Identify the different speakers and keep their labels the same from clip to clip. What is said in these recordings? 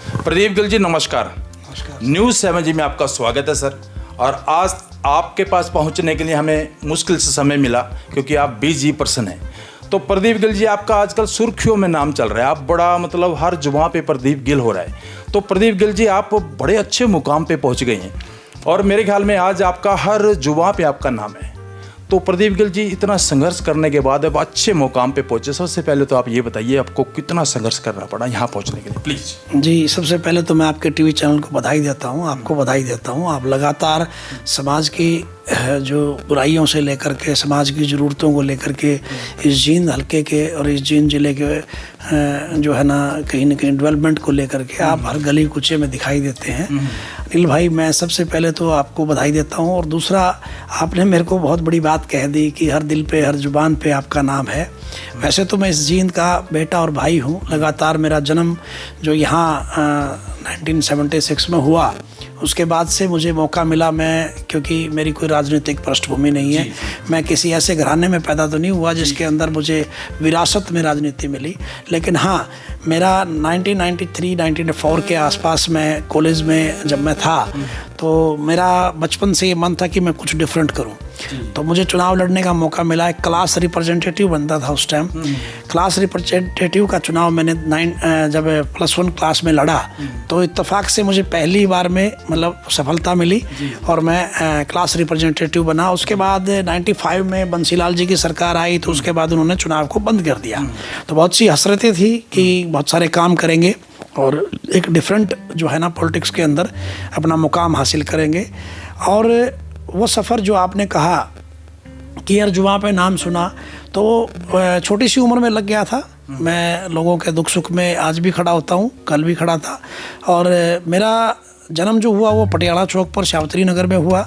Speaker 1: प्रदीप गिल जी नमस्कार। न्यूज़ 7 जी में आपका स्वागत है सर। और आज आपके पास पहुंचने के लिए हमें मुश्किल से समय मिला क्योंकि आप बिजी पर्सन हैं। तो प्रदीप गिल जी आपका आजकल सुर्खियों में नाम चल रहा है, आप बड़ा मतलब हर जुबान पे प्रदीप गिल हो रहा है। तो प्रदीप गिल जी आप बड़े अच्छे मुकाम पे पहुंच गए हैं और मेरे ख्याल में आज आपका हर जुबान पे आपका नाम है। तो प्रदीप गिल जी इतना संघर्ष करने के बाद अब अच्छे मुकाम पे पहुंचे, सबसे पहले तो आप ये बताइए आपको कितना संघर्ष करना पड़ा यहाँ पहुँचने के लिए, प्लीज़।
Speaker 2: जी, सबसे पहले तो मैं आपके टीवी चैनल को बधाई देता हूँ, आपको बधाई देता हूँ। आप लगातार समाज की जो बुराइयों से लेकर के समाज की ज़रूरतों को लेकर के इस जींद हलके के और इस जींद जिले के जो है ना कहीं न कहीं डेवलपमेंट को लेकर के आप हर गली कूचे में दिखाई देते हैं। अनिल भाई, मैं सबसे पहले तो आपको बधाई देता हूं और दूसरा आपने मेरे को बहुत बड़ी बात कह दी कि हर दिल पे हर जुबान पे आपका नाम है। वैसे तो मैं इस जींद का बेटा और भाई हूं। लगातार मेरा जन्म जो यहाँ 1976 में हुआ, उसके बाद से मुझे मौका मिला, मैं क्योंकि मेरी कोई राजनीतिक पृष्ठभूमि नहीं है, मैं किसी ऐसे घराने में पैदा तो नहीं हुआ जिसके अंदर मुझे विरासत में राजनीति मिली। लेकिन हाँ, मेरा 1993-1994 के आसपास मैं कॉलेज में जब मैं था तो मेरा बचपन से ये मन था कि मैं कुछ डिफरेंट करूं। तो मुझे चुनाव लड़ने का मौका मिला। एक क्लास रिप्रेजेंटेटिव बनता था उस टाइम। क्लास रिप्रेजेंटेटिव का चुनाव मैंने जब +1 क्लास में लड़ा तो इत्तेफाक से मुझे पहली बार में मतलब सफलता मिली और मैं क्लास रिप्रेजेंटेटिव बना। उसके बाद 95 में बंसीलाल जी की सरकार आई तो उसके बाद उन्होंने चुनाव को बंद कर दिया। तो बहुत सी हसरतें थी कि बहुत सारे काम करेंगे और एक डिफरेंट जो है ना पॉलिटिक्स के अंदर अपना मुकाम हासिल करेंगे। और वो सफ़र जो आपने कहा कि यार जुबां पे नाम सुना, तो छोटी सी उम्र में लग गया था। मैं लोगों के दुख सुख में आज भी खड़ा होता हूँ, कल भी खड़ा था। और मेरा जन्म जो हुआ वो पटियाला चौक पर शावत्री नगर में हुआ।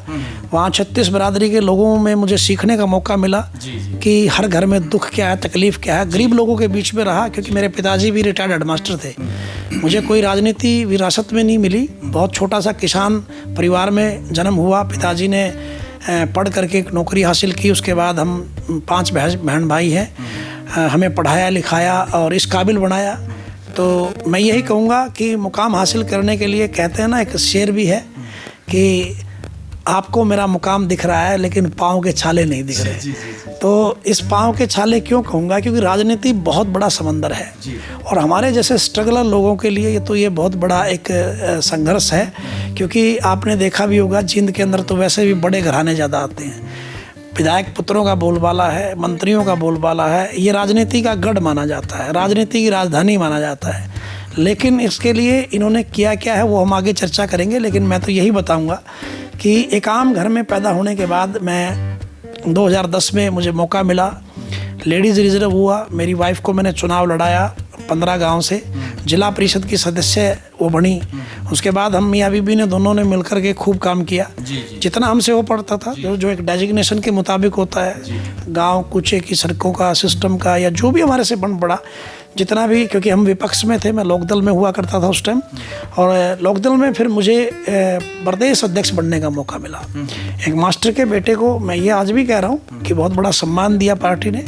Speaker 2: वहाँ 36 बरादरी के लोगों में मुझे सीखने का मौका मिला कि हर घर में दुख क्या है, तकलीफ़ क्या है। गरीब लोगों के बीच में रहा क्योंकि मेरे पिताजी भी रिटायर्ड हेडमास्टर थे। मुझे कोई राजनीति विरासत में नहीं मिली। बहुत छोटा सा किसान परिवार में जन्म हुआ। पिताजी ने पढ़ करके एक नौकरी हासिल की। उसके बाद हम 5 बहन भाई हैं। हमें पढ़ाया लिखाया और इस काबिल बनाया। तो मैं यही कहूँगा कि मुकाम हासिल करने के लिए कहते हैं ना, एक शेर भी है कि आपको मेरा मुकाम दिख रहा है लेकिन पाँव के छाले नहीं दिख रहे। तो इस पाँव के छाले क्यों कहूँगा, क्योंकि राजनीति बहुत बड़ा समंदर है और हमारे जैसे स्ट्रगलर लोगों के लिए तो ये बहुत बड़ा एक संघर्ष है। क्योंकि आपने देखा भी होगा जींद के अंदर तो वैसे भी बड़े घराने ज़्यादा आते हैं। विधायक पुत्रों का बोलबाला है, मंत्रियों का बोलबाला है। ये राजनीति का गढ़ माना जाता है, राजनीति की राजधानी माना जाता है। लेकिन इसके लिए इन्होंने किया क्या है वो हम आगे चर्चा करेंगे। लेकिन मैं तो यही बताऊंगा कि एक आम घर में पैदा होने के बाद मैं 2010 में मुझे मौका मिला, लेडीज़ रिजर्व हुआ। मेरी वाइफ को मैंने चुनाव लड़ाया 15 गांव से, जिला परिषद की सदस्य वो बनी। उसके बाद हम मियाँ बीबी ने दोनों ने मिलकर के खूब काम किया। जितना हमसे हो पड़ता था, जो एक डेजिग्नेशन के मुताबिक होता है, गांव कूचे की सड़कों का, सिस्टम का, या जो भी हमारे से बन पड़ा जितना भी, क्योंकि हम विपक्ष में थे, मैं लोकदल में हुआ करता था उस टाइम। और लोकदल में फिर मुझे प्रदेश अध्यक्ष बनने का मौका मिला। एक मास्टर के बेटे को मैं ये आज भी कह रहा हूँ कि बहुत बड़ा सम्मान दिया पार्टी ने।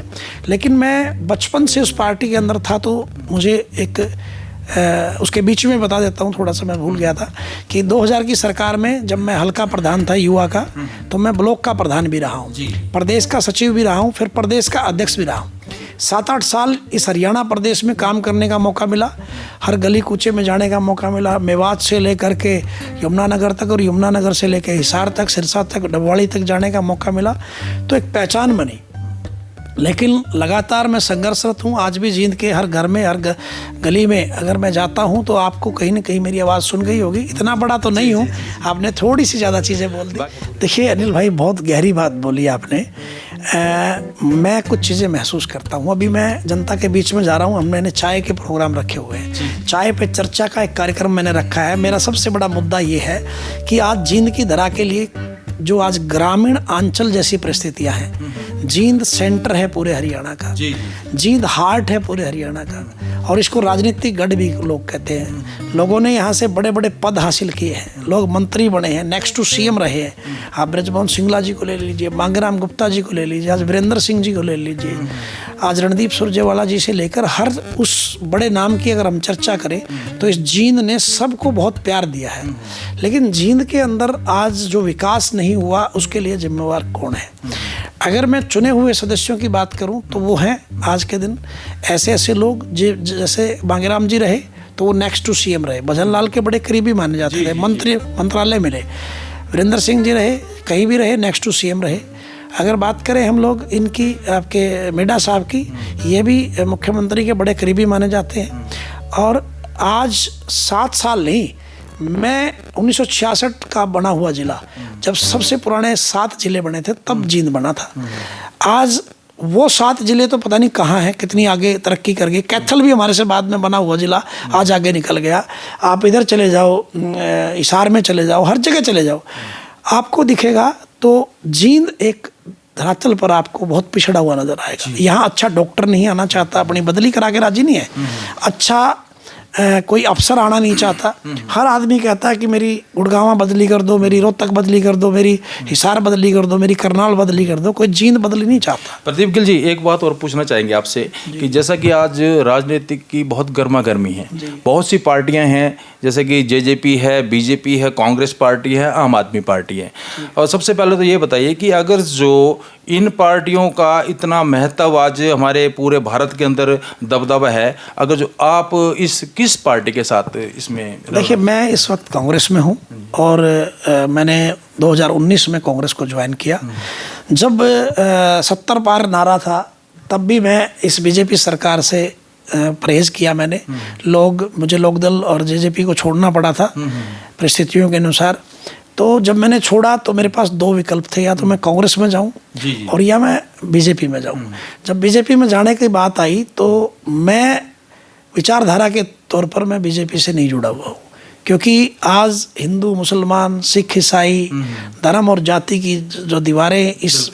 Speaker 2: लेकिन मैं बचपन से उस पार्टी के अंदर था तो मुझे एक उसके बीच में बता देता हूँ, थोड़ा सा मैं भूल गया था कि 2000 की सरकार में जब मैं हल्का प्रधान था युवा का, तो मैं ब्लॉक का प्रधान भी रहा हूँ, प्रदेश का सचिव भी रहा हूँ, फिर प्रदेश का अध्यक्ष भी रहा हूँ। 7-8 साल इस हरियाणा प्रदेश में काम करने का मौका मिला। हर गली कूचे में जाने का मौका मिला। मेवात से लेकर के यमुनानगर तक और यमुनानगर से लेकर हिसार तक, सिरसा तक, डबवाड़ी तक जाने का मौका मिला। तो एक पहचान बनी। लेकिन लगातार मैं संघर्षरत हूँ। आज भी जींद के हर घर में, हर गली में अगर मैं जाता हूँ तो आपको कहीं ना कहीं मेरी आवाज़ सुन गई होगी। इतना बड़ा तो नहीं हूँ, आपने थोड़ी सी ज़्यादा चीज़ें बोल दी। देखिए अनिल भाई, बहुत गहरी बात बोली आपने। मैं कुछ चीज़ें महसूस करता हूँ। अभी मैं जनता के बीच में जा रहा हूँ। मैंने चाय के प्रोग्राम रखे हुए हैं, चाय पे चर्चा का एक कार्यक्रम मैंने रखा है। मेरा सबसे बड़ा मुद्दा ये है कि आज जींद की धरा के लिए जो आज ग्रामीण आंचल जैसी परिस्थितियाँ हैं, जींद सेंटर है पूरे हरियाणा का,
Speaker 1: जी
Speaker 2: जींद हार्ट है पूरे हरियाणा का, और इसको राजनीतिक गढ़ भी लोग कहते हैं। लोगों ने यहाँ से बड़े बड़े पद हासिल किए हैं, लोग मंत्री बने हैं, नेक्स्ट टू सीएम रहे हैं। आप ब्रजमोहन सिंगला जी को ले लीजिए, मांगेराम गुप्ता जी को ले लीजिए, आज वीरेंद्र सिंह जी को ले लीजिए, आज रणदीप सुरजेवाला जी से लेकर हर उस बड़े नाम की अगर हम चर्चा करें तो इस जींद ने सबको बहुत प्यार दिया है। लेकिन जींद के अंदर आज जो विकास नहीं हुआ उसके लिए जिम्मेवार कौन है? अगर मैं चुने हुए सदस्यों की बात करूं तो वो हैं आज के दिन ऐसे ऐसे लोग जैसे मांगेराम जी रहे तो वो नेक्स्ट टू सीएम रहे, भजन लाल के बड़े करीबी माने जाते थे, मंत्रालय में रहे। वीरेंद्र सिंह जी रहे, कहीं भी रहे, नेक्स्ट टू सीएम रहे। अगर बात करें हम लोग इनकी, आपके मिड्डा साहब की, ये भी मुख्यमंत्री के बड़े करीबी माने जाते हैं। और आज 7 साल नहीं, मैं 1966 का बना हुआ जिला, जब सबसे पुराने 7 जिले बने थे तब जींद बना था। आज वो 7 जिले तो पता नहीं कहाँ हैं, कितनी आगे तरक्की कर गए। कैथल भी हमारे से बाद में बना हुआ जिला आज आगे निकल गया। आप इधर चले जाओ, हिसार में चले जाओ, हर जगह चले जाओ, आपको दिखेगा तो जींद एक धरातल पर आपको बहुत पिछड़ा हुआ नजर आएगा। यहाँ अच्छा डॉक्टर नहीं आना चाहता, अपनी बदली करा के राजी नहीं है। अच्छा कोई अफसर आना नहीं चाहता। हर आदमी कहता है कि मेरी गुड़गांव बदली कर दो, मेरी रोहतक बदली कर दो, मेरी हिसार बदली कर दो, मेरी करनाल बदली कर दो। कोई जींद बदली नहीं चाहता।
Speaker 1: प्रदीप गिल जी, एक बात और पूछना चाहेंगे आपसे कि जैसा कि आज राजनीतिक की बहुत गर्मा गर्मी है, बहुत सी पार्टियां हैं, जैसे कि जेजेपी है, बीजेपी है, कांग्रेस पार्टी है, आम आदमी पार्टी है। और सबसे पहले तो ये बताइए कि अगर जो इन पार्टियों का इतना महत्व आज हमारे पूरे भारत के अंदर दबदबा है, अगर जो आप इस किस पार्टी के साथ इसमें?
Speaker 2: देखिए, मैं इस वक्त कांग्रेस में हूँ और मैंने 2019 में कांग्रेस को ज्वाइन किया। जब 70 पार नारा था तब भी मैं इस बीजेपी सरकार से परहेज किया मैंने। मुझे लोकदल और जेजेपी को छोड़ना पड़ा था परिस्थितियों के अनुसार। तो जब मैंने छोड़ा तो मेरे पास 2 विकल्प थे, या तो मैं कांग्रेस में जाऊं और या मैं बीजेपी में जाऊं। जब बीजेपी में जाने की बात आई तो मैं विचारधारा के तौर पर मैं बीजेपी से नहीं जुड़ा हुआ हूँ, क्योंकि आज हिंदू, मुसलमान, सिख, ईसाई, धर्म और जाति की जो दीवारें इस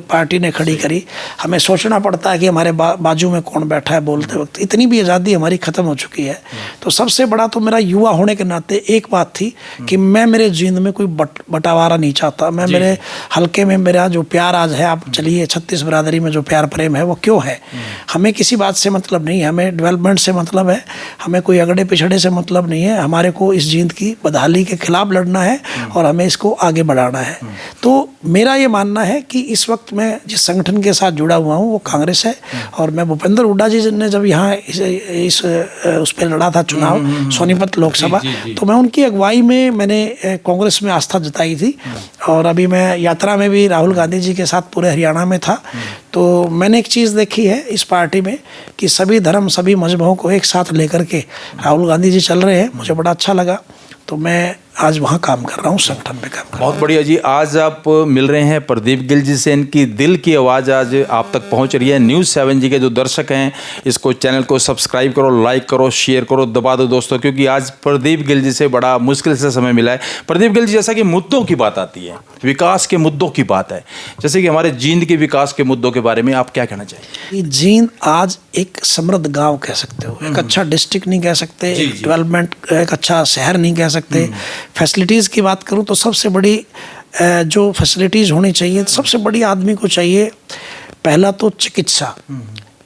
Speaker 2: पार्टी ने खड़ी करी, हमें सोचना पड़ता है कि हमारे बाजू में कौन बैठा है बोलते वक्त। इतनी भी आज़ादी हमारी ख़त्म हो चुकी है। तो सबसे बड़ा तो मेरा युवा होने के नाते एक बात थी कि मैं मेरे जींद में कोई बंटवारा नहीं चाहता। मैं मेरे हल्के में मेरा जो प्यार आज है, आप चलिए 36 बिरादरी में जो प्यार प्रेम है वो क्यों है? हमें किसी बात से मतलब नहीं है, हमें डेवलपमेंट से मतलब है, हमें कोई अगड़े पिछड़े से मतलब नहीं है। हमारे को इस जींद की बदहाली के खिलाफ लड़ना है और हमें इसको आगे बढ़ाना है। तो मेरा ये मानना है कि इस वक्त मैं जिस संगठन के साथ जुड़ा हुआ हूँ वो कांग्रेस है। और मैं भूपेंद्र हुड्डा जी ने जब यहाँ उस पर लड़ा था चुनाव, सोनीपत लोकसभा, तो मैं उनकी अगुवाई में मैंने कांग्रेस में आस्था जताई थी। और अभी मैं यात्रा में भी राहुल गांधी जी के साथ पूरे हरियाणा में था। तो मैंने एक चीज़ देखी है इस पार्टी में कि सभी धर्म, सभी मजहबों को एक साथ लेकर के राहुल गांधी जी चल रहे हैं। मुझे बड़ा अच्छा लगा, तो मैं आज वहाँ काम कर रहा हूँ, संगठन में काम कर रहा हूँ।
Speaker 1: बहुत बढ़िया जी। आज आप मिल रहे हैं प्रदीप गिल जी से। इनकी दिल की आवाज़ आज आप तक पहुँच रही है। न्यूज़ 7 जी के जो दर्शक हैं, इसको चैनल को सब्सक्राइब करो, लाइक करो, शेयर करो, दबा दो दोस्तों, क्योंकि आज प्रदीप गिल जी से बड़ा मुश्किल से समय मिला है। प्रदीप गिल जी, जैसा कि मुद्दों की बात आती है, विकास के मुद्दों की बात है, जैसे कि हमारे जींद के विकास के मुद्दों के बारे में आप क्या कहना चाहिए?
Speaker 2: जींद आज एक समृद्ध गाँव कह सकते हो, एक अच्छा डिस्ट्रिक्ट नहीं कह सकते, डेवलपमेंट एक अच्छा शहर नहीं कह सकते। फैसिलिटीज़ की बात करूं तो सबसे बड़ी जो फैसिलिटीज़ होनी चाहिए, सबसे बड़ी आदमी को चाहिए, पहला तो चिकित्सा।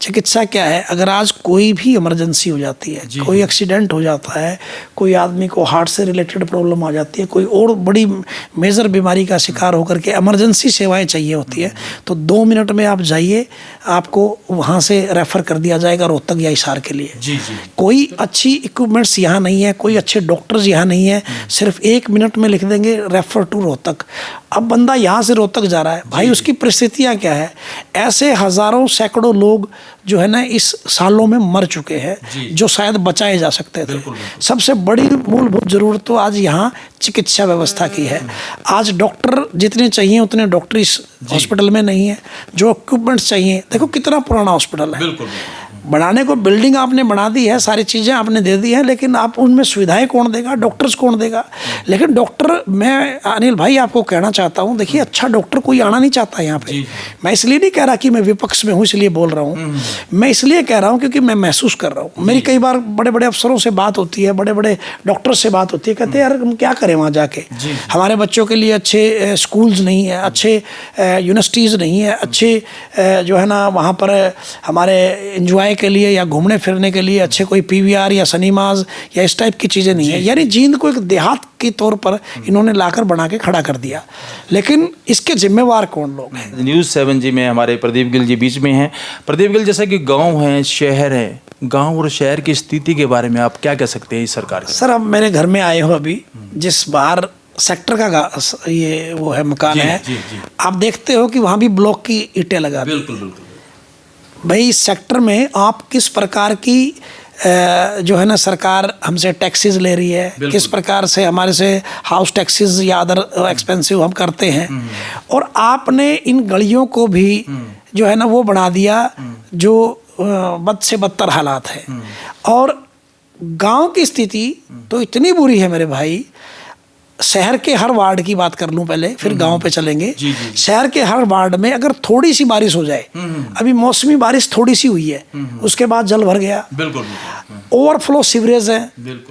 Speaker 2: चिकित्सा क्या है? अगर आज कोई भी इमरजेंसी हो जाती है, कोई एक्सीडेंट हो जाता है, कोई आदमी को हार्ट से रिलेटेड प्रॉब्लम आ जाती है, कोई और बड़ी मेजर बीमारी का शिकार होकर के इमरजेंसी सेवाएं चाहिए होती है, तो 2 मिनट में आप जाइए, आपको वहाँ से रेफ़र कर दिया जाएगा रोहतक या हिसार के लिए। कोई अच्छी इक्विपमेंट्स यहाँ नहीं है, कोई अच्छे डॉक्टर्स यहाँ नहीं है, सिर्फ 1 मिनट में लिख देंगे रेफ़र टू रोहतक। अब बंदा यहाँ से रोहतक जा रहा है, भाई उसकी परिस्थितियाँ क्या है? ऐसे हज़ारों सैकड़ों लोग जो है ना इस सालों में मर चुके हैं, जो शायद बचाए जा सकते थे। सबसे बड़ी मूलभूत जरूरत तो आज यहाँ चिकित्सा व्यवस्था की है। आज डॉक्टर जितने चाहिए उतने डॉक्टर इस हॉस्पिटल में नहीं है। जो इक्विपमेंट्स चाहिए, देखो कितना पुराना हॉस्पिटल है। बनाने को बिल्डिंग आपने बना दी है, सारी चीज़ें आपने दे दी हैं, लेकिन आप उनमें सुविधाएं कौन देगा, डॉक्टर्स कौन देगा? लेकिन डॉक्टर, मैं अनिल भाई आपको कहना चाहता हूँ, देखिए अच्छा डॉक्टर कोई आना नहीं चाहता यहाँ पे। मैं इसलिए नहीं कह रहा कि मैं विपक्ष में हूँ इसलिए बोल रहा हूँ, मैं इसलिए कह रहा हूँ क्योंकि मैं महसूस कर रहा हूँ। मेरी कई बार बड़े बड़े अफसरों से बात होती है, बड़े बड़े डॉक्टर से बात होती है, कहते हैं यार हम क्या करें वहाँ जाके, हमारे बच्चों के लिए अच्छे स्कूल्स नहीं है, अच्छे यूनिवर्सिटीज़ नहीं है, अच्छे जो है ना वहाँ पर हमारे एंजॉय के लिए या घूमने फिरने के लिए अच्छे कोई पीवीआर या सिनेमाज या इस टाइप की चीज़ें नहीं है। यानी जींद को एक देहात के तौर पर इन्होंने लाकर बना के खड़ा कर दिया, लेकिन इसके जिम्मेवार कौन लोग हैं?
Speaker 1: न्यूज़ 7 जी में हमारे प्रदीप गिल जी बीच में हैं। प्रदीप गिल, जैसा कि गांव है, शहर है, गांव और शहर की स्थिति के बारे में आप क्या कह सकते हैं इस सरकार के?
Speaker 2: सर, अब मेरे घर में आए हो अभी, जिस बार सेक्टर का ये वो है मकान है, आप देखते हो कि वहाँ भी ब्लॉक की ईंटें लगा दी।
Speaker 1: बिल्कुल बिल्कुल
Speaker 2: भाई इस सेक्टर में आप किस प्रकार की जो है ना सरकार हमसे टैक्सेस ले रही है, किस प्रकार से हमारे से हाउस टैक्सेस या अदर एक्सपेंसिव हम करते हैं, और आपने इन गलियों को भी जो है ना वो बना दिया जो बद से बदतर हालात है। और गांव की स्थिति तो इतनी बुरी है मेरे भाई, शहर के हर वार्ड की बात कर लूं पहले, फिर गांव पे चलेंगे। शहर के हर वार्ड में अगर थोड़ी सी बारिश हो जाए, अभी मौसमी बारिश थोड़ी सी हुई है, उसके बाद जल भर गया,
Speaker 1: बिल्कुल
Speaker 2: ओवरफ्लो सीवरेज है।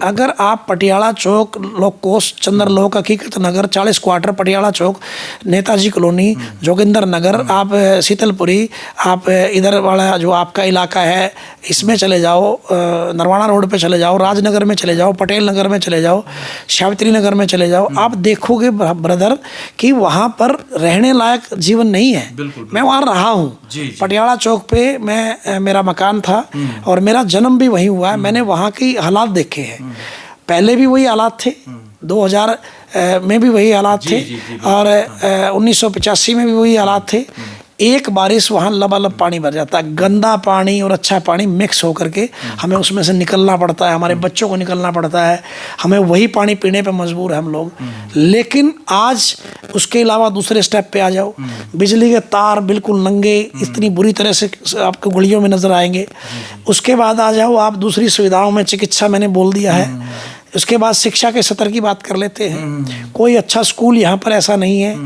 Speaker 2: अगर आप पटियाला चौक, लोक कोस्ट, चंद्रलोक, हकीकत नगर, 40 क्वार्टर, पटियाला चौक, नेताजी कॉलोनी, जोगिंदर नगर, आप शीतलपुरी, आप इधर वाला जो आपका इलाका है इसमें चले जाओ, नरवाना रोड पे चले जाओ, राजनगर में चले जाओ, पटेल नगर में चले जाओ, सावित्री नगर में चले जाओ, आप देखोगे ब्रदर कि वहाँ पर रहने लायक जीवन नहीं है। मैं वहाँ रहा हूँ, पटियाला चौक पे मेरा मकान था और मेरा जन्म भी वहीं हुआ है। मैंने वहाँ की हालात देखे हैं, पहले भी वही हालात थे, 2000 में भी वही हालात थे, और 1985 में भी वही हालात थे। एक बारिश वहाँ लबालब पानी भर जाता है, गंदा पानी और अच्छा पानी मिक्स होकर के हमें उसमें से निकलना पड़ता है, हमारे बच्चों को निकलना पड़ता है, हमें वही पानी पीने पे मजबूर है हम लोग। लेकिन आज उसके अलावा दूसरे स्टेप पे आ जाओ, बिजली के तार बिल्कुल नंगे, इतनी बुरी तरह से आपको गलियों में नजर आएंगे। उसके बाद आ जाओ आप दूसरी सुविधाओं में, चिकित्सा मैंने बोल दिया है। उसके बाद शिक्षा के स्तर की बात कर लेते हैं, कोई अच्छा स्कूल यहाँ पर ऐसा नहीं है।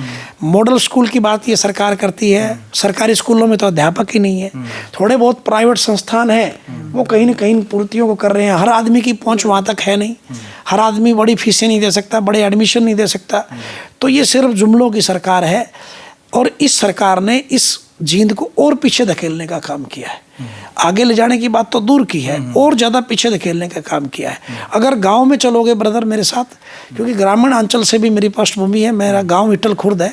Speaker 2: मॉडल स्कूल की बात ये सरकार करती है, सरकारी स्कूलों में तो अध्यापक ही नहीं है। थोड़े बहुत प्राइवेट संस्थान हैं, वो कहीं ना कहीं पूर्तियों को कर रहे हैं। हर आदमी की पहुँच वहाँ तक है नहीं, हर आदमी बड़ी फीसें नहीं दे सकता, बड़े एडमिशन नहीं दे सकता। तो ये सिर्फ जुमलों की सरकार है, और इस सरकार ने इस जींद को और पीछे धकेलने का काम किया है। आगे ले जाने की बात तो दूर की है, और ज़्यादा पीछे धकेलने का काम किया है। अगर गांव में चलोगे ब्रदर मेरे साथ, क्योंकि ग्रामीण अंचल से भी मेरी पृष्ठभूमि है, मेरा गांव विठल खुर्द है,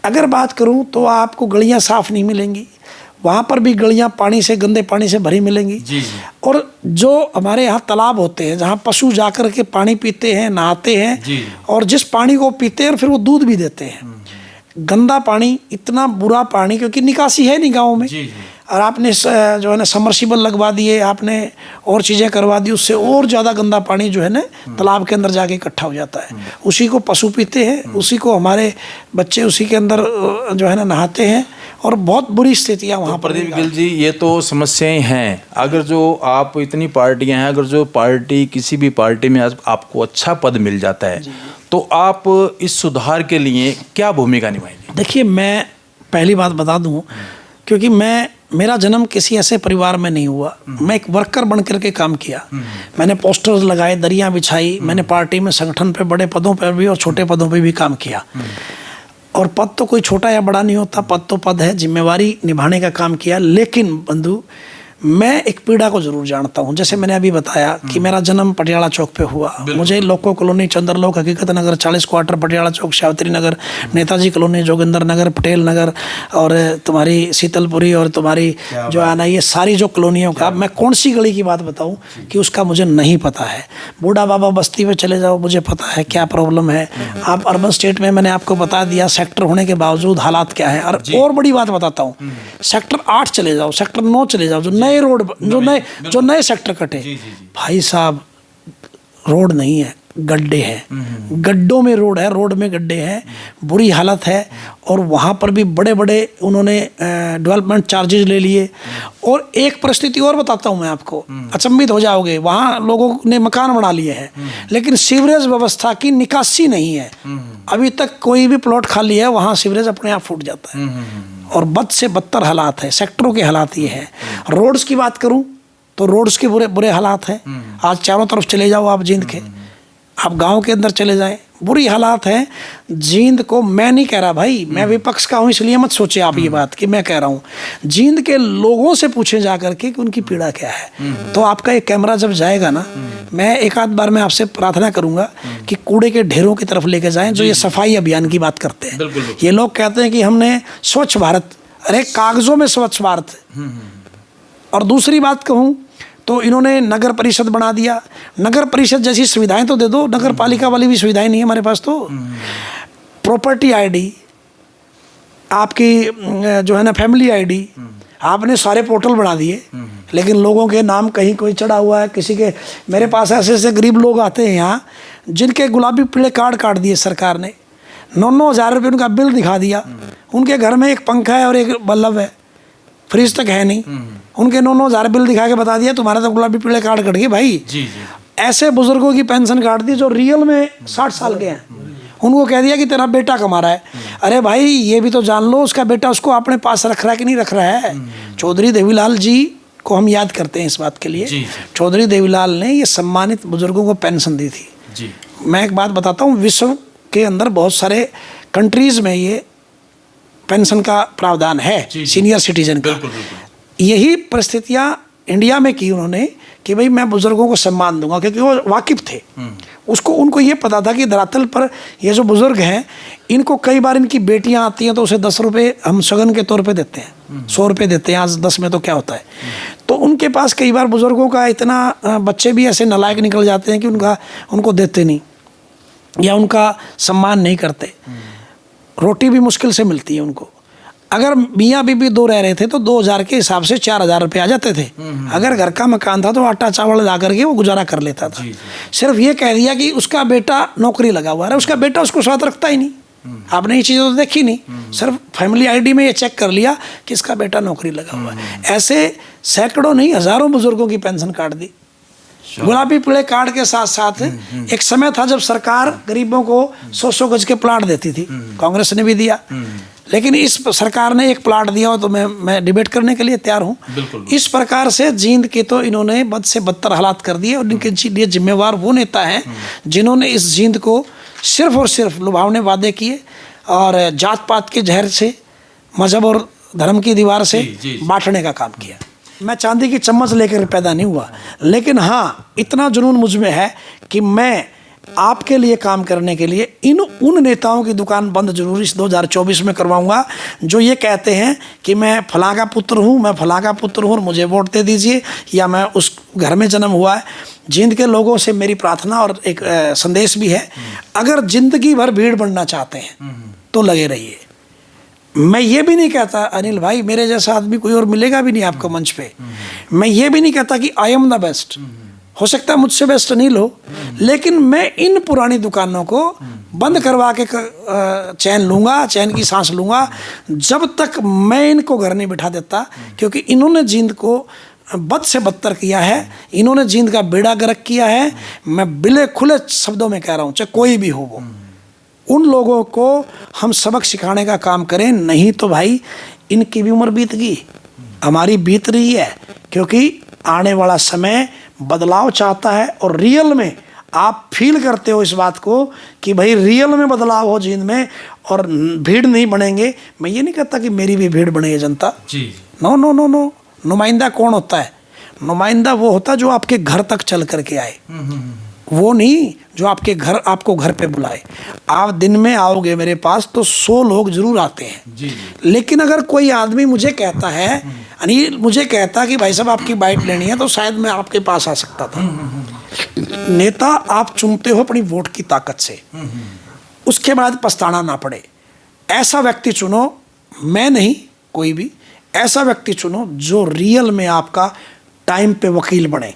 Speaker 2: अगर बात करूं तो आपको गलियां साफ नहीं मिलेंगी, वहाँ पर भी गलियां पानी से, गंदे पानी से भरी मिलेंगी। और जो हमारे यहाँ तालाब होते हैं जहाँ पशु जाकर के पानी पीते हैं, नहाते हैं, और जिस पानी को पीते हैं और फिर वो दूध भी देते हैं, गंदा पानी, इतना बुरा पानी, क्योंकि निकासी है नहीं गाँव में। और आपने जो है ना समरसिबल लगवा दिए, आपने और चीज़ें करवा दी, उससे और ज़्यादा गंदा पानी जो है ना तालाब के अंदर जाके इकट्ठा हो जाता है। उसी को पशु पीते हैं, उसी को हमारे बच्चे उसी के अंदर जो है ना नहाते हैं, और बहुत बुरी स्थितियाँ वहाँ पर।
Speaker 1: प्रदीप गिल जी, ये तो समस्याएं हैं। अगर जो आप इतनी पार्टियां हैं, अगर जो पार्टी किसी भी पार्टी में आपको अच्छा पद मिल जाता है, तो आप इस सुधार के लिए क्या भूमिका निभाएंगे?
Speaker 2: देखिए, मैं पहली बात बता दूं, क्योंकि मेरा जन्म किसी ऐसे परिवार में नहीं हुआ। मैं एक वर्कर बन करके काम किया, मैंने पोस्टर्स लगाए, दरियां बिछाई, मैंने पार्टी में, संगठन पे बड़े पदों पर भी और छोटे पदों पे भी काम किया। और पद तो कोई छोटा या बड़ा नहीं होता, पद तो पद है, जिम्मेवारी निभाने का काम किया। लेकिन बंधु, मैं एक पीड़ा को जरूर जानता हूँ। जैसे मैंने अभी बताया कि मेरा जन्म पटियाला चौक पे हुआ, मुझे लोको कॉलोनी, चंद्रलोक, हकीकत नगर, 40 क्वार्टर, पटियाला चौक, सावित्री नगर, नेताजी कॉलोनी, जोगिंदर नगर, पटेल नगर, और तुम्हारी शीतलपुरी, और तुम्हारी जो है ना ये सारी जो कॉलोनियों का, मैं कौन सी गली की बात बताऊँ कि उसका मुझे नहीं पता है। बूढ़ा बाबा बस्ती में चले जाओ, मुझे पता है क्या प्रॉब्लम है। आप अर्बन स्टेट में, मैंने आपको बता दिया सेक्टर होने के बावजूद हालात क्या है। और बड़ी बात बताता हूँ, सेक्टर 8 चले जाओ, सेक्टर 9 चले जाओ, जो नए रोड, जो नए सेक्टर कटे, भाई साहब रोड नहीं है, गड्ढे हैं, गड्ढों में रोड है, रोड में गड्ढे हैं, बुरी हालत है। और वहाँ पर भी बड़े बड़े उन्होंने डेवलपमेंट चार्जेस ले लिए। और एक परिस्थिति और बताता हूँ मैं आपको, अचंभित हो जाओगे, वहाँ लोगों ने मकान बना लिए हैं लेकिन सीवरेज व्यवस्था की निकासी नहीं है। अभी तक कोई भी प्लॉट खाली है वहाँ सीवरेज अपने आप फूट जाता है और बद से बदतर हालात है। सेक्टरों के हालात ये हैं। रोड्स की बात करूँ तो रोड्स के बुरे बुरे हालात हैं। आज चारों तरफ चले जाओ आप जींद के, आप गांव के अंदर चले जाएं, बुरी हालात हैं जींद को। मैं नहीं कह रहा भाई, मैं विपक्ष का हूँ इसलिए मत सोचे आप ये बात कि मैं कह रहा हूँ। जींद के लोगों से पूछे जा करके कि उनकी पीड़ा क्या है। तो आपका एक कैमरा जब जाएगा ना, मैं एक आध बार मैं आपसे प्रार्थना करूंगा कि कूड़े के ढेरों की तरफ लेके जाएं जो ये सफाई अभियान की बात करते हैं। ये लोग कहते हैं कि हमने स्वच्छ भारत, अरे कागजों में स्वच्छ भारत। और दूसरी बात कहूँ तो इन्होंने नगर परिषद बना दिया। नगर परिषद जैसी सुविधाएं तो दे दो, नगर पालिका वाली भी सुविधाएं नहीं है हमारे पास। तो प्रॉपर्टी आईडी आपकी जो है ना, फैमिली आईडी, आपने सारे पोर्टल बना दिए लेकिन लोगों के नाम कहीं कोई चढ़ा हुआ है, किसी के। मेरे पास ऐसे ऐसे गरीब लोग आते हैं यहाँ जिनके गुलाबी पीले कार्ड काट दिए सरकार ने, 9-9 हज़ार रुपये उनका बिल दिखा दिया। उनके घर में एक पंखा है और एक बल्ब है, फ्रिज तक है नहीं। उनके 9-9 हज़ार बिल दिखा के बता दिया तुम्हारा तो गुलाबी पीले कार्ड कट गए भाई। ऐसे बुजुर्गों की पेंशन काट दी जो रियल में 60 साल के हैं। उनको कह दिया कि तेरा बेटा कमा रहा है। अरे भाई ये भी तो जान लो उसका बेटा उसको अपने पास रख रहा है कि नहीं रख रहा है। चौधरी देवीलाल जी को हम याद करते हैं इस बात के लिए। चौधरी देवीलाल ने ये सम्मानित बुजुर्गों को पेंशन दी थी। मैं एक बात बताता हूँ, विश्व के अंदर बहुत सारे कंट्रीज में ये पेंशन का प्रावधान है सीनियर सिटीजन का। यही परिस्थितियां इंडिया में की उन्होंने कि भाई मैं बुजुर्गों को सम्मान दूंगा, क्योंकि वो वाकिफ थे। उनको ये पता था कि धरातल पर ये जो बुजुर्ग हैं इनको कई बार इनकी बेटियां आती हैं तो उसे 10 रुपये हम सगन के तौर पे देते हैं, 100 रुपये देते हैं, आज 10 में तो क्या होता है। तो उनके पास कई बार बुजुर्गों का इतना, बच्चे भी ऐसे नालायक निकल जाते हैं कि उनको देते नहीं या उनका सम्मान नहीं करते। रोटी भी मुश्किल से मिलती है उनको। अगर मियाँ बीबी 2 रह रहे थे तो 2000 के हिसाब से 4000 रुपये आ जाते थे। अगर घर का मकान था तो आटा चावल ला करके वो गुजारा कर लेता था। सिर्फ ये कह दिया कि उसका बेटा नौकरी लगा हुआ है, उसका बेटा उसको साथ रखता ही नहीं। आपने ये चीज़ें तो देखी नहीं, सिर्फ फैमिली आईडी में ये चेक कर लिया कि इसका बेटा नौकरी लगा हुआ है। ऐसे सैकड़ों नहीं हज़ारों बुजुर्गों की पेंशन काट दी गुलाबी पीले कार्ड के साथ साथ। एक समय था जब सरकार गरीबों को 100-100 गज के प्लाट देती थी, कांग्रेस ने भी दिया। लेकिन इस सरकार ने एक प्लाट दिया हो तो मैं डिबेट करने के लिए तैयार हूँ। इस प्रकार से जींद के तो इन्होंने बद से बदतर हालात कर दिए और इनके लिए जिम्मेवार वो नेता हैं जिन्होंने इस जींद को सिर्फ और सिर्फ लुभावने वादे किए और जात पात के जहर से, मजहब और धर्म की दीवार से बांटने का काम किया। मैं चांदी की चम्मच लेकर पैदा नहीं हुआ, लेकिन हाँ इतना जुनून मुझ में है कि मैं आपके लिए काम करने के लिए उन नेताओं की दुकान बंद जरूर इस 2024 में करवाऊंगा जो ये कहते हैं कि मैं फलां का पुत्र हूँ, मैं फलां का पुत्र हूँ और मुझे वोट दे दीजिए, या मैं उस घर में जन्म हुआ है। जींद के लोगों से मेरी प्रार्थना और एक संदेश भी है, अगर जिंदगी भर भीड़ बनना चाहते हैं तो लगे रहिए। मैं ये भी नहीं कहता अनिल भाई मेरे जैसा आदमी कोई और मिलेगा भी नहीं आपको मंच पे। मैं ये भी नहीं कहता कि आई एम द बेस्ट, हो सकता है मुझसे बेस्ट नहीं लो, लेकिन मैं इन पुरानी दुकानों को बंद करवा के चैन लूँगा, चैन की सांस लूँगा जब तक मैं इनको घर नहीं बिठा देता। क्योंकि इन्होंने जींद को बद से बदतर किया है, इन्होंने जींद का बेड़ा गर्क किया है। मैं बिले खुले शब्दों में कह रहा हूँ, चाहे कोई भी हो वो, उन लोगों को हम सबक सिखाने का काम करें। नहीं तो भाई इनकी भी उम्र बीत गई, हमारी बीत रही है। क्योंकि आने वाला समय बदलाव चाहता है और रियल में आप फील करते हो इस बात को कि भाई रियल में बदलाव हो जींद में और भीड़ नहीं बनेंगे। मैं ये नहीं कहता कि मेरी भी भीड़ बने जनता जी, नो नो नो नो। नुमाइंदा कौन होता है? नुमाइंदा वो होता है जो आपके घर तक चल करके आए, वो नहीं जो आपको घर पे बुलाए। आप दिन में आओगे मेरे पास तो 100 लोग जरूर आते हैं जी। लेकिन अगर कोई आदमी मुझे कहता है, अनिल मुझे कहता कि भाई साहब आपकी बाइट लेनी है, तो शायद मैं आपके पास आ सकता था। नेता आप चुनते हो अपनी वोट की ताकत से, उसके बाद पछताना ना पड़े। ऐसा व्यक्ति चुनो, मैं नहीं कोई भी, ऐसा व्यक्ति चुनो जो रियल में आपका टाइम पे वकील बने,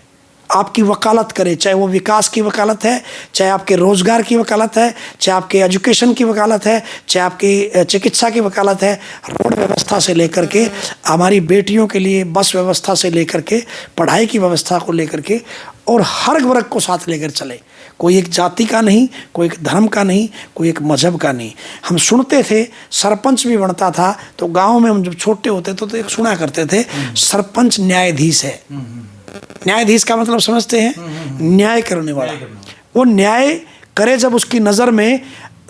Speaker 2: आपकी वकालत करे, चाहे वो विकास की वकालत है, चाहे आपके रोज़गार की वकालत है, चाहे आपके एजुकेशन की वकालत है, चाहे आपकी चिकित्सा की वकालत है, रोड व्यवस्था से लेकर के हमारी बेटियों के लिए बस व्यवस्था से लेकर के पढ़ाई की व्यवस्था को लेकर के, और हर वर्ग को साथ लेकर चले। कोई एक जाति का नहीं, कोई एक धर्म का नहीं, कोई एक मजहब का नहीं। हम सुनते थे सरपंच भी बनता था तो गांव में हम जब छोटे होते थे तो एक सुना करते थे सरपंच न्यायाधीश है। न्यायाधीश का मतलब समझते हैं, न्याय करने वाला। वो न्याय करे जब उसकी नज़र में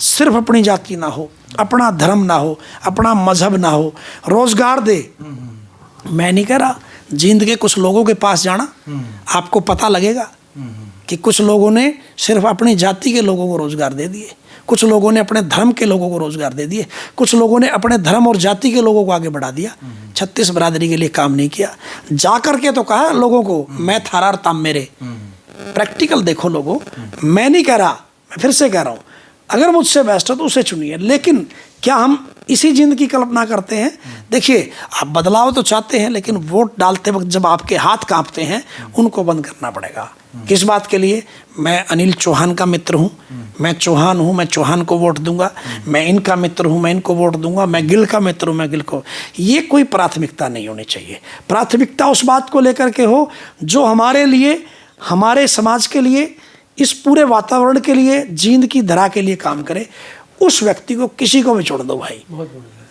Speaker 2: सिर्फ अपनी जाति ना हो, अपना धर्म ना हो, अपना मजहब ना हो, रोजगार दे। मैं नहीं कह रहा, जींद के कुछ लोगों के पास जाना, आपको पता लगेगा कि कुछ लोगों ने सिर्फ अपनी जाति के लोगों को रोजगार दे दिए, कुछ लोगों ने अपने धर्म के लोगों को रोजगार दे दिए, कुछ लोगों ने अपने धर्म और जाति के लोगों को आगे बढ़ा दिया, 36 बरादरी के लिए काम नहीं किया। जा करके तो कहा लोगों को मैं थारार ताम मेरे। प्रैक्टिकल देखो लोगों, मैं नहीं कह रहा, मैं फिर से कह रहा हूँ, अगर मुझसे बेस्ट है तो उसे चुनिए। लेकिन क्या हम इसी जिंद की कल्पना करते हैं? देखिए, आप बदलाव तो चाहते हैं, लेकिन वोट डालते वक्त जब आपके हाथ कांपते हैं, उनको बंद करना पड़ेगा। किस बात के लिए? मैं अनिल चौहान का मित्र हूँ, मैं चौहान हूँ, मैं चौहान को वोट दूंगा, मैं इनका मित्र हूँ, मैं इनको वोट दूंगा, मैं गिल का मित्र हूँ, मैं गिल को। ये कोई प्राथमिकता नहीं होनी चाहिए। प्राथमिकता उस बात को लेकर के हो जो हमारे लिए, हमारे समाज के लिए, इस पूरे वातावरण के लिए, जींद की धरा के लिए काम करे। उस व्यक्ति को किसी को भी छोड़ दो भाई,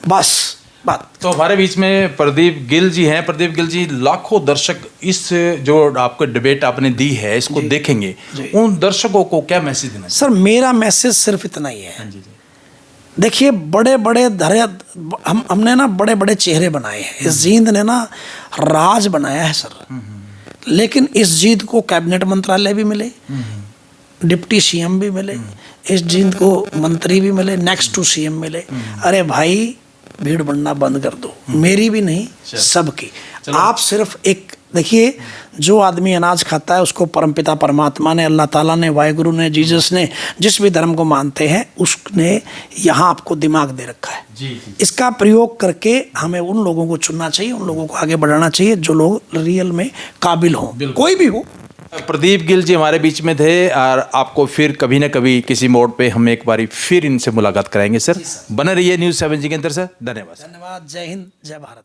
Speaker 2: बस बात।
Speaker 1: तो हमारे बीच में प्रदीप गिल जी हैं। प्रदीप गिल जी, लाखों दर्शक इस जो आपको डिबेट आपने दी है इसको देखेंगे, उन दर्शकों को क्या मैसेज देना?
Speaker 2: सर, मेरा मैसेज सिर्फ इतना ही है। देखिए, बड़े बड़े धरे हमने ना बड़े बड़े चेहरे बनाए हैं, इस जींद ने ना राज बनाया है सर। लेकिन इस जींद को कैबिनेट मंत्रालय भी मिले, डिप्टी सीएम भी मिले, इस जींद को मंत्री भी मिले, नेक्स्ट टू सीएम मिले। अरे भाई, भीड़ बनना बंद कर दो, मेरी भी नहीं, सबकी। आप सिर्फ एक देखिए, जो आदमी अनाज खाता है उसको परमपिता परमात्मा ने, अल्लाह ताला ने, वाहिगुरु ने, जीसस ने, जिस भी धर्म को मानते हैं उसने यहाँ आपको दिमाग दे रखा है। जी। इसका प्रयोग करके हमें उन लोगों को चुनना चाहिए, उन लोगों को आगे बढ़ाना चाहिए जो लोग रियल में काबिल हों, कोई भी हो।
Speaker 1: प्रदीप गिल जी हमारे बीच में थे, और आपको फिर कभी न कभी किसी मोड़ पे हम एक बारी फिर इनसे मुलाकात कराएंगे सर। बने रहिए न्यूज़ 7 जी के अंदर सर। धन्यवाद।
Speaker 2: धन्यवाद। जय हिंद, जय भारत।